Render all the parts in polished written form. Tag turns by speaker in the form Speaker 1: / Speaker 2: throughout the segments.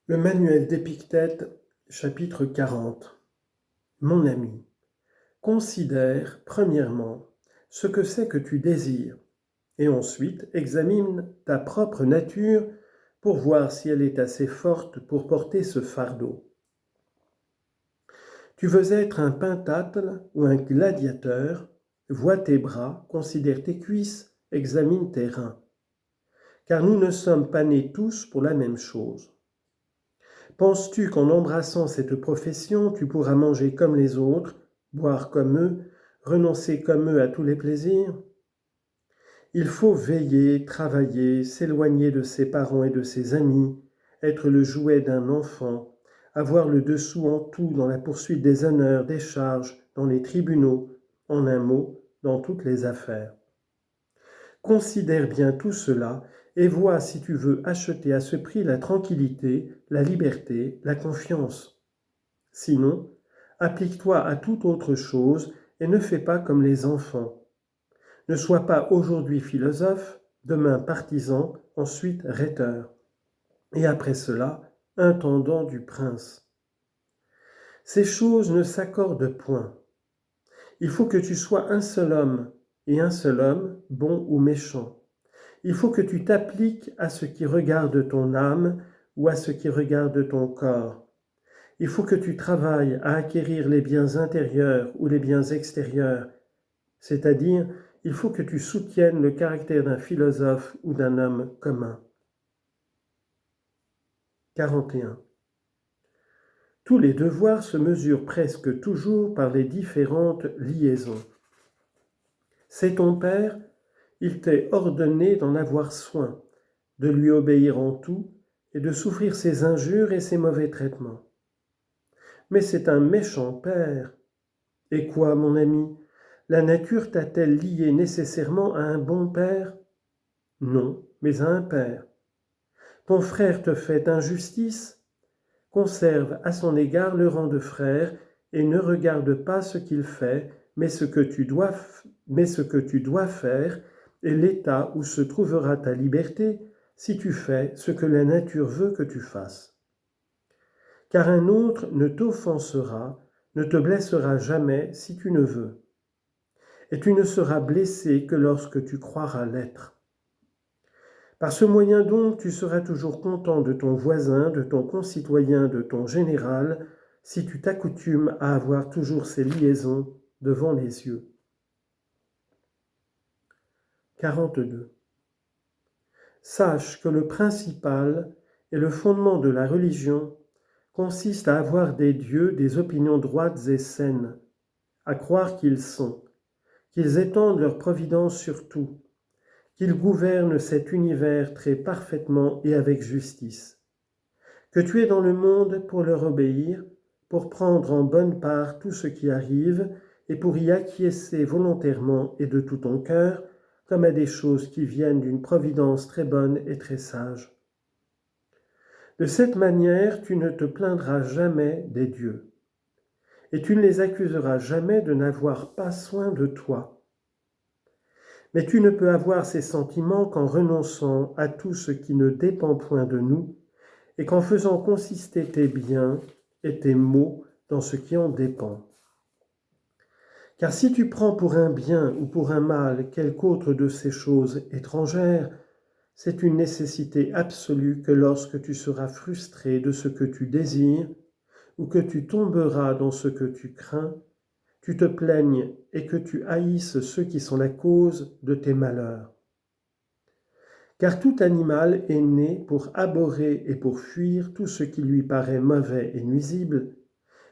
Speaker 1: Le manuel d'Épictète, chapitre 40. Mon ami, considère, premièrement, ce que c'est que tu désires, et ensuite examine ta propre nature pour voir si elle est assez forte pour porter ce fardeau. Tu veux être un pentatle ou un gladiateur, vois tes bras, considère tes cuisses, examine tes reins. Car nous ne sommes pas nés tous pour la même chose. Penses-tu qu'en embrassant cette profession, tu pourras manger comme les autres, boire comme eux, renoncer comme eux à tous les plaisirs? Il faut veiller, travailler, s'éloigner de ses parents et de ses amis, être le jouet d'un enfant, avoir le dessous en tout dans la poursuite des honneurs, des charges, dans les tribunaux, en un mot, dans toutes les affaires. Considère bien tout cela et vois si tu veux acheter à ce prix la tranquillité, la liberté, la confiance. Sinon, applique-toi à toute autre chose et ne fais pas comme les enfants. Ne sois pas aujourd'hui philosophe, demain partisan, ensuite rhéteur, et après cela, intendant du prince. Ces choses ne s'accordent point. Il faut que tu sois un seul homme, et un seul homme, bon ou méchant. Il faut que tu t'appliques à ce qui regarde ton âme ou à ce qui regarde ton corps. Il faut que tu travailles à acquérir les biens intérieurs ou les biens extérieurs, c'est-à-dire il faut que tu soutiennes le caractère d'un philosophe ou d'un homme commun. 41. Tous les devoirs se mesurent presque toujours par les différentes liaisons. C'est ton père, il t'est ordonné d'en avoir soin, de lui obéir en tout et de souffrir ses injures et ses mauvais traitements. Mais c'est un méchant père. Et quoi, mon ami? La nature t'a-t-elle lié nécessairement à un bon père? Non, mais à un père. Ton frère te fait injustice? Conserve à son égard le rang de frère et ne regarde pas ce qu'il fait, mais ce que tu dois faire et l'état où se trouvera ta liberté si tu fais ce que la nature veut que tu fasses. Car un autre ne t'offensera, ne te blessera jamais si tu ne veux. Et tu ne seras blessé que lorsque tu croiras l'être. Par ce moyen donc, tu seras toujours content de ton voisin, de ton concitoyen, de ton général, si tu t'accoutumes à avoir toujours ces liaisons devant les yeux. 42. Sache que le principal et le fondement de la religion consiste à avoir des dieux des opinions droites et saines, à croire qu'ils sont, qu'ils étendent leur providence sur tout, qu'ils gouvernent cet univers très parfaitement et avec justice, que tu es dans le monde pour leur obéir, pour prendre en bonne part tout ce qui arrive et pour y acquiescer volontairement et de tout ton cœur, comme à des choses qui viennent d'une providence très bonne et très sage. De cette manière, tu ne te plaindras jamais des dieux, et tu ne les accuseras jamais de n'avoir pas soin de toi. Mais tu ne peux avoir ces sentiments qu'en renonçant à tout ce qui ne dépend point de nous, et qu'en faisant consister tes biens et tes maux dans ce qui en dépend. Car si tu prends pour un bien ou pour un mal quelque autre de ces choses étrangères, c'est une nécessité absolue que lorsque tu seras frustré de ce que tu désires, ou que tu tomberas dans ce que tu crains, tu te plaignes et que tu haïsses ceux qui sont la cause de tes malheurs. Car tout animal est né pour abhorrer et pour fuir tout ce qui lui paraît mauvais et nuisible,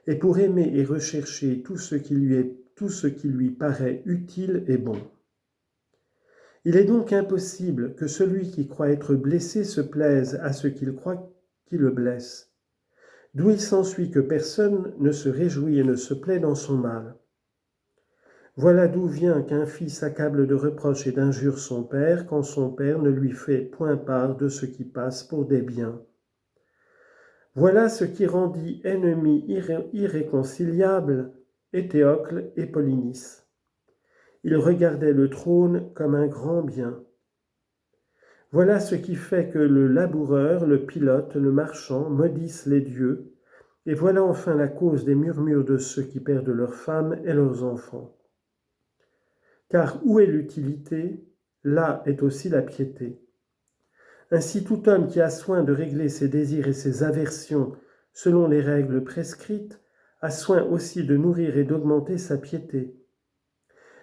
Speaker 1: et pour aimer et rechercher tout ce qui lui paraît utile et bon. Il est donc impossible que celui qui croit être blessé se plaise à ce qu'il croit qui le blesse, d'où il s'ensuit que personne ne se réjouit et ne se plaît dans son mal. Voilà d'où vient qu'un fils accable de reproches et d'injures son père quand son père ne lui fait point part de ce qui passe pour des biens. Voilà ce qui rendit ennemis irréconciliables Éthéocle et Polynice. Ils regardaient le trône comme un grand bien. Voilà ce qui fait que le laboureur, le pilote, le marchand maudissent les dieux, et voilà enfin la cause des murmures de ceux qui perdent leurs femmes et leurs enfants. Car où est l'utilité, là est aussi la piété. Ainsi tout homme qui a soin de régler ses désirs et ses aversions selon les règles prescrites, a soin aussi de nourrir et d'augmenter sa piété.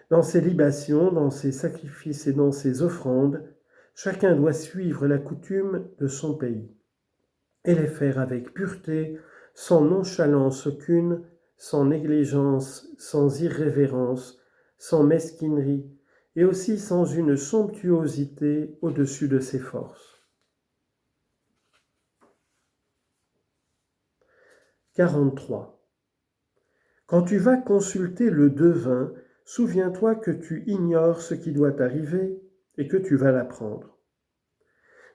Speaker 1: Dans ses libations, dans ses sacrifices et dans ses offrandes, chacun doit suivre la coutume de son pays et les faire avec pureté, sans nonchalance aucune, sans négligence, sans irrévérence, sans mesquinerie, et aussi sans une somptuosité au-dessus de ses forces. 43. Quand tu vas consulter le devin, souviens-toi que tu ignores ce qui doit arriver et que tu vas l'apprendre.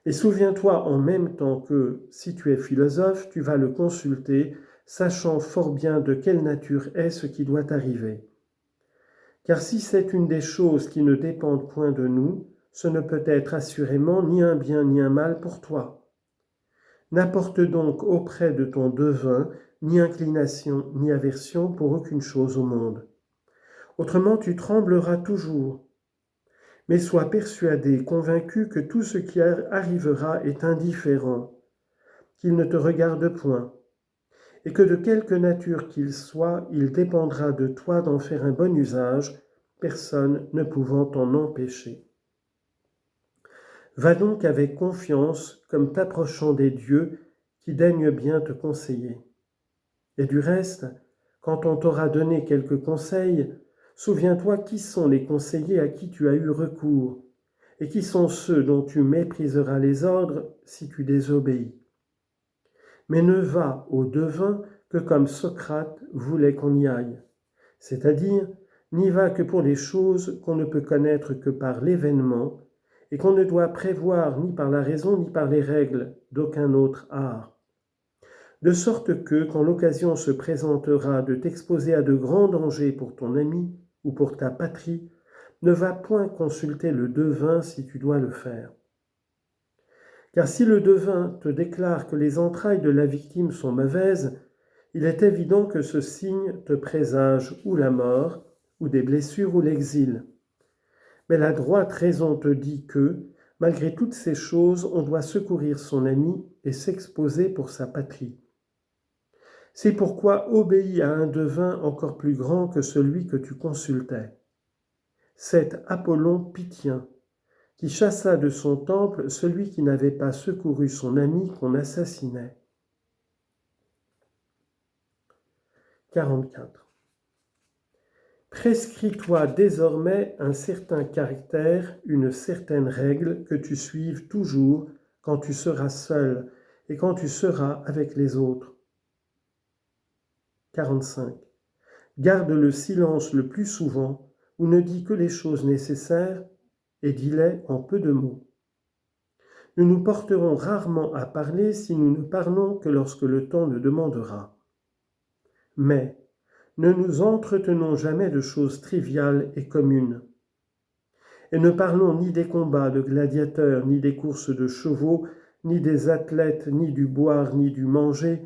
Speaker 1: Et souviens-toi en même temps que, si tu es philosophe, tu vas le consulter, sachant fort bien de quelle nature est ce qui doit arriver. Car si c'est une des choses qui ne dépendent point de nous, ce ne peut être assurément ni un bien ni un mal pour toi. N'apporte donc auprès de ton devin ni inclination ni aversion pour aucune chose au monde. Autrement tu trembleras toujours. Mais sois persuadé, convaincu que tout ce qui arrivera est indifférent, qu'il ne te regarde point, et que de quelque nature qu'il soit, il dépendra de toi d'en faire un bon usage, personne ne pouvant t'en empêcher. Va donc avec confiance, comme t'approchant des dieux qui daignent bien te conseiller. Et du reste, quand on t'aura donné quelques conseils, souviens-toi qui sont les conseillers à qui tu as eu recours, et qui sont ceux dont tu mépriseras les ordres si tu désobéis. Mais ne va au devin que comme Socrate voulait qu'on y aille, c'est-à-dire n'y va que pour les choses qu'on ne peut connaître que par l'événement, et qu'on ne doit prévoir ni par la raison ni par les règles d'aucun autre art. De sorte que, quand l'occasion se présentera de t'exposer à de grands dangers pour ton ami ou pour ta patrie, ne va point consulter le devin si tu dois le faire. Car si le devin te déclare que les entrailles de la victime sont mauvaises, il est évident que ce signe te présage ou la mort, ou des blessures ou l'exil. Mais la droite raison te dit que, malgré toutes ces choses, on doit secourir son ami et s'exposer pour sa patrie. C'est pourquoi obéis à un devin encore plus grand que celui que tu consultais. C'est Apollon Pythien, qui chassa de son temple celui qui n'avait pas secouru son ami qu'on assassinait. 44. Prescris-toi désormais un certain caractère, une certaine règle que tu suives toujours quand tu seras seul et quand tu seras avec les autres. 45. Garde le silence le plus souvent ou ne dis que les choses nécessaires et dis-les en peu de mots. Nous nous porterons rarement à parler si nous ne parlons que lorsque le temps le demandera. Mais ne nous entretenons jamais de choses triviales et communes. Et ne parlons ni des combats de gladiateurs, ni des courses de chevaux, ni des athlètes, ni du boire, ni du manger,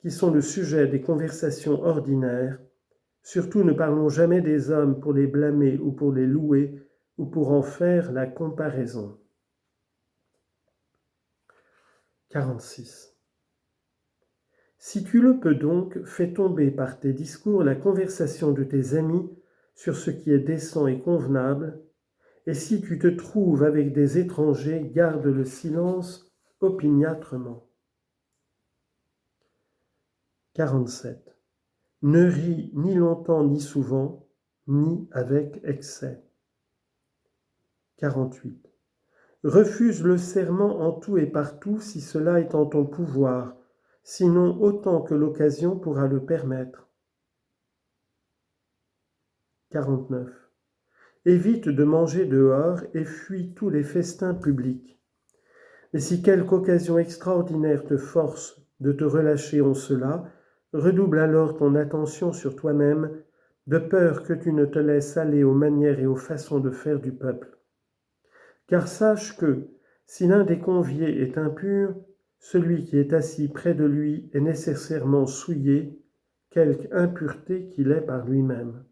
Speaker 1: qui sont le sujet des conversations ordinaires. Surtout ne parlons jamais des hommes pour les blâmer ou pour les louer ou pour en faire la comparaison. 46. Si tu le peux donc, fais tomber par tes discours la conversation de tes amis sur ce qui est décent et convenable, et si tu te trouves avec des étrangers, garde le silence opiniâtrement. 47. Ne ris ni longtemps ni souvent, ni avec excès. 48. Refuse le serment en tout et partout si cela est en ton pouvoir, sinon autant que l'occasion pourra le permettre. 49. Évite de manger dehors et fuis tous les festins publics. Mais si quelque occasion extraordinaire te force de te relâcher en cela, redouble alors ton attention sur toi-même, de peur que tu ne te laisses aller aux manières et aux façons de faire du peuple. Car sache que, Si l'un des conviés est impur, celui qui est assis près de lui est nécessairement souillé, quelque impureté qu'il ait par lui-même.